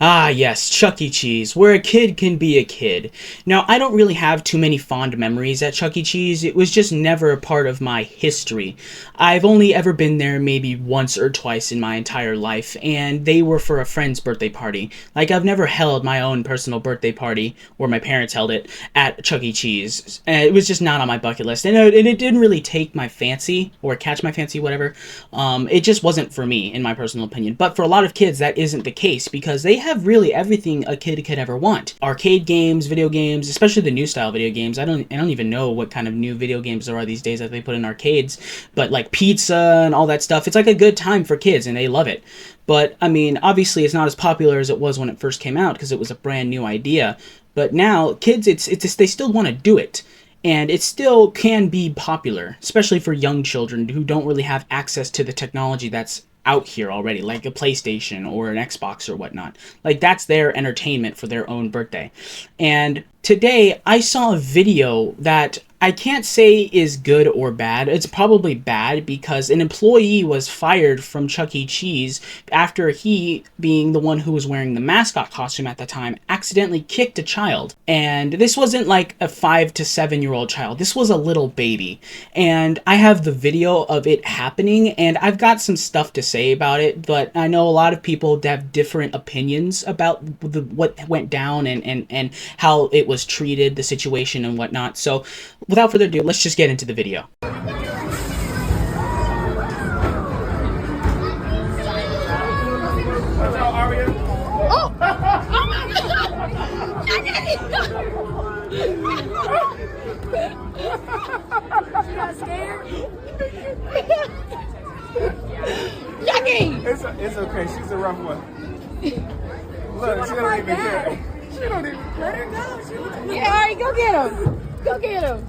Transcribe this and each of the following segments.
Ah, yes, Chuck E. Cheese, where a kid can be a kid. Now, I don't really have too many fond memories at Chuck E. Cheese. It was just never a part of my history. I've only ever been there maybe once or twice in my entire life, and they were for a friend's birthday party. Like, I've never held my own personal birthday party, or my parents held it, at Chuck E. Cheese. It was just not on my bucket list, and it didn't really take my fancy, or catch my fancy, whatever. It just wasn't for me, in my personal opinion. But for a lot of kids, that isn't the case, because they have really everything a kid could ever want. Arcade games, video games, especially the new style video games. I don't even know what kind of new video games there are these days that they put in arcades, but like pizza and all that stuff. It's like a good time for kids and they love it. But I mean, obviously it's not as popular as it was when it first came out because it was a brand new idea. But now kids, it's they still want to do it. And it still can be popular, especially for young children who don't really have access to the technology that's out here already, like a PlayStation or an Xbox or whatnot. Like, that's their entertainment for their own birthday. And today I saw a video that I can't say is good or bad. It's probably bad because an employee was fired from Chuck E. Cheese after he, being the one who was wearing the mascot costume at the time, accidentally kicked a child. And this wasn't like a 5 to 7 year old child. This was a little baby. And I have the video of it happening, and I've got some stuff to say about it, but I know a lot of people have different opinions about what went down and how it was treated, the situation and whatnot. So without further ado, let's just get into the video. Oh! Oh my God! She got scared? Yucky! It's okay. She's a rough one. Look, she don't even care. She don't even let her go. Yeah, all right, go get him. Go get him.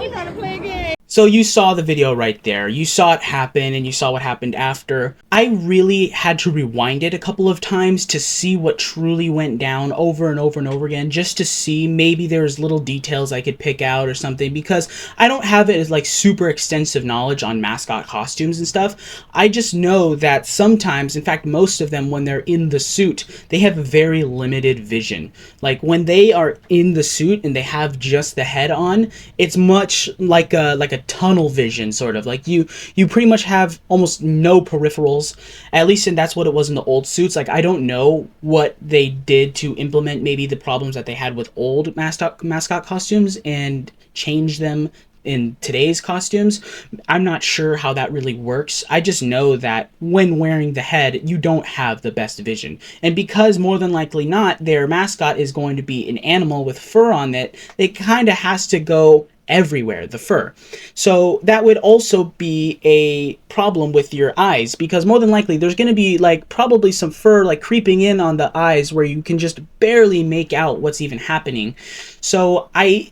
She trying to play a game. So you saw the video right there. You saw it happen and you saw what happened after. I really had to rewind it a couple of times to see what truly went down over and over and over again, just to see maybe there's little details I could pick out or something, because I don't have it as like super extensive knowledge on mascot costumes and stuff. I just know that sometimes, in fact most of them, when they're in the suit, they have a very limited vision. Like when they are in the suit and they have just the head on, it's much like a tunnel vision, sort of like you pretty much have almost no peripherals, at least, and that's what it was in the old suits. Like, I don't know what they did to implement maybe the problems that they had with old mascot costumes and change them in today's costumes. I'm not sure how that really works. I just know that when wearing the head, you don't have the best vision. And because more than likely not, their mascot is going to be an animal with fur on it, it kind of has to go everywhere, the fur. So that would also be a problem with your eyes, because more than likely there's going to be like probably some fur like creeping in on the eyes where you can just barely make out what's even happening. So I'd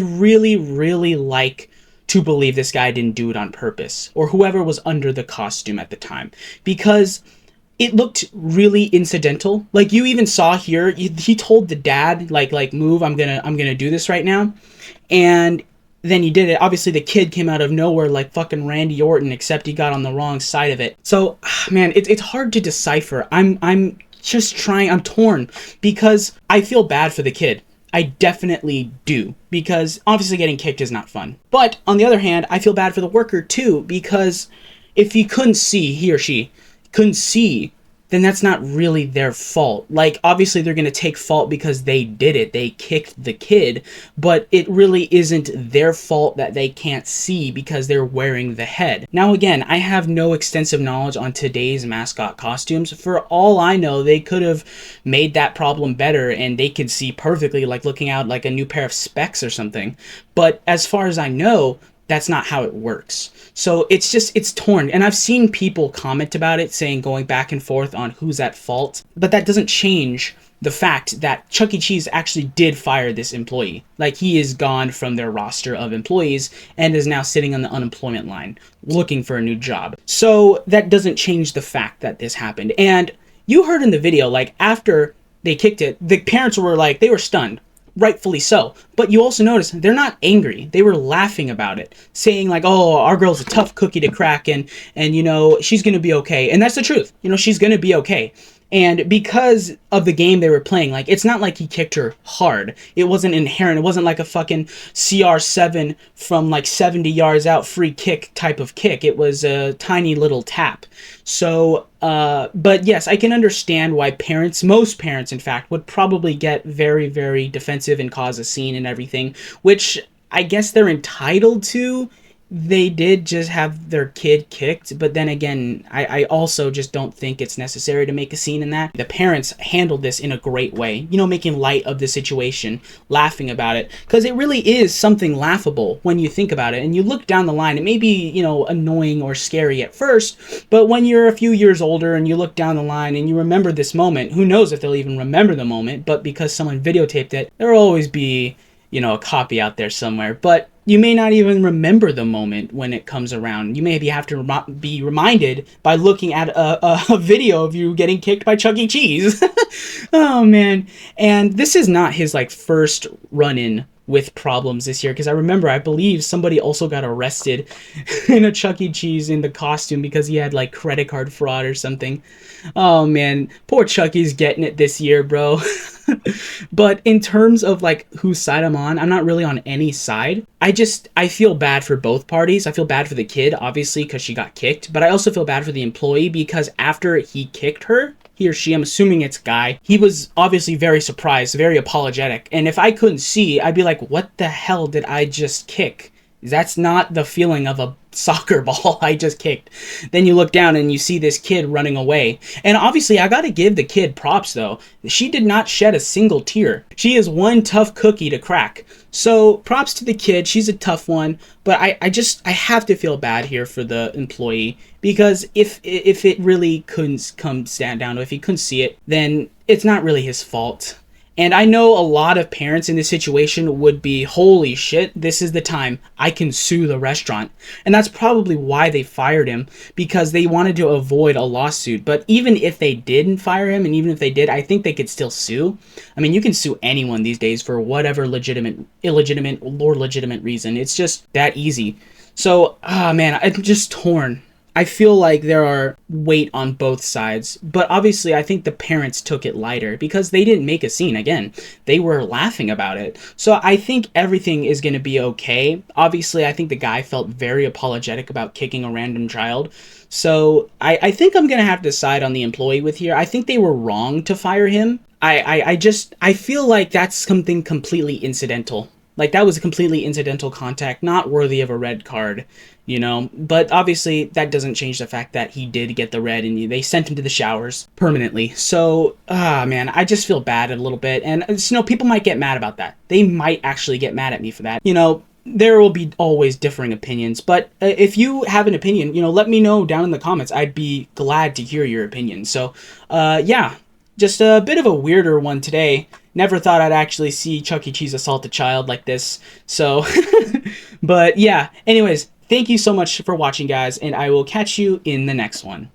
really like to believe this guy didn't do it on purpose, or whoever was under the costume at the time, because it looked really incidental. Like, you even saw here, he told the dad, like move, I'm gonna do this right now. And then he did it. Obviously the kid came out of nowhere like fucking Randy Orton, except he got on the wrong side of it. So man, it's hard to decipher. I'm just trying, I'm torn, because I feel bad for the kid. I definitely do, because obviously getting kicked is not fun. But on the other hand, I feel bad for the worker too, because if he or she couldn't see, then that's not really their fault. Like, obviously they're going to take fault because they did it. They kicked the kid, but it really isn't their fault that they can't see because they're wearing the head. Now again, I have no extensive knowledge on today's mascot costumes. For all I know, they could have made that problem better and they could see perfectly, like looking out like a new pair of specs or something. But as far as I know, that's not how it works. So it's torn. And I've seen people comment about it, saying, going back and forth on who's at fault. But that doesn't change the fact that Chuck E. Cheese actually did fire this employee. Like, he is gone from their roster of employees and is now sitting on the unemployment line looking for a new job. So that doesn't change the fact that this happened. And you heard in the video, like, after they kicked it, the parents were like, they were stunned. rightfully so. But you also notice they're not angry. They were laughing about it, saying like, "Oh, our girl's a tough cookie to crack, and you know, she's gonna be okay." And that's the truth. You know, she's gonna be okay. And because of the game they were playing, like, it's not like he kicked her hard. It wasn't inherent. It wasn't like a fucking CR7 from like 70 yards out free kick type of kick. It was a tiny little tap. So, but yes, I can understand why parents, most parents in fact, would probably get very, very defensive and cause a scene and everything, which I guess they're entitled to. They did just have their kid kicked, but then again, I also just don't think it's necessary to make a scene in that. The parents handled this in a great way, you know, making light of the situation, laughing about it, because it really is something laughable when you think about it, and you look down the line. It may be, you know, annoying or scary at first, but when you're a few years older and you look down the line and you remember this moment, who knows if they'll even remember the moment, but because someone videotaped it, there'll always be, you know, a copy out there somewhere. But you may not even remember the moment when it comes around. You maybe have to be reminded by looking at a video of you getting kicked by Chuck E. Cheese. Oh, man. And this is not his, like, first run-in with problems this year, because I believe somebody also got arrested in a Chuck E. Cheese in the costume because he had, like, credit card fraud or something. Oh, man. Poor Chucky's getting it this year, bro. But in terms of like whose side I'm on, I'm not really on any side. I feel bad for both parties. I feel bad for the kid, obviously, because she got kicked, but I also feel bad for the employee because after he kicked her, he or she, I'm assuming it's guy, he was obviously very surprised, very apologetic. And if I couldn't see, I'd be like, what the hell did I just kick? That's not the feeling of a soccer ball I just kicked. Then you look down and you see this kid running away. And obviously, I gotta give the kid props, though. She did not shed a single tear. She is one tough cookie to crack. So, props to the kid. She's a tough one. But I have to feel bad here for the employee. Because if it really couldn't come down to, if he couldn't see it, then it's not really his fault. And I know a lot of parents in this situation would be, holy shit, this is the time I can sue the restaurant. And that's probably why they fired him, because they wanted to avoid a lawsuit. But even if they didn't fire him, and even if they did, I think they could still sue. I mean, you can sue anyone these days for whatever legitimate, illegitimate, or legitimate reason. It's just that easy. So, man, I'm just torn. I feel like there are weight on both sides, but obviously I think the parents took it lighter because they didn't make a scene. Again, they were laughing about it. So I think everything is going to be okay. Obviously, I think the guy felt very apologetic about kicking a random child. So I think I'm going to have to side on the employee with here. I think they were wrong to fire him. I feel like that's something completely incidental. Like, that was a completely incidental contact, not worthy of a red card, you know? But obviously, that doesn't change the fact that he did get the red, and they sent him to the showers permanently. So, man, I just feel bad a little bit. And, you know, people might get mad about that. They might actually get mad at me for that. You know, there will be always differing opinions. But if you have an opinion, you know, let me know down in the comments. I'd be glad to hear your opinion. So, yeah. Just a bit of a weirder one today. Never thought I'd actually see Chuck E. Cheese assault a child like this. So, but yeah. Anyways, thank you so much for watching, guys, and I will catch you in the next one.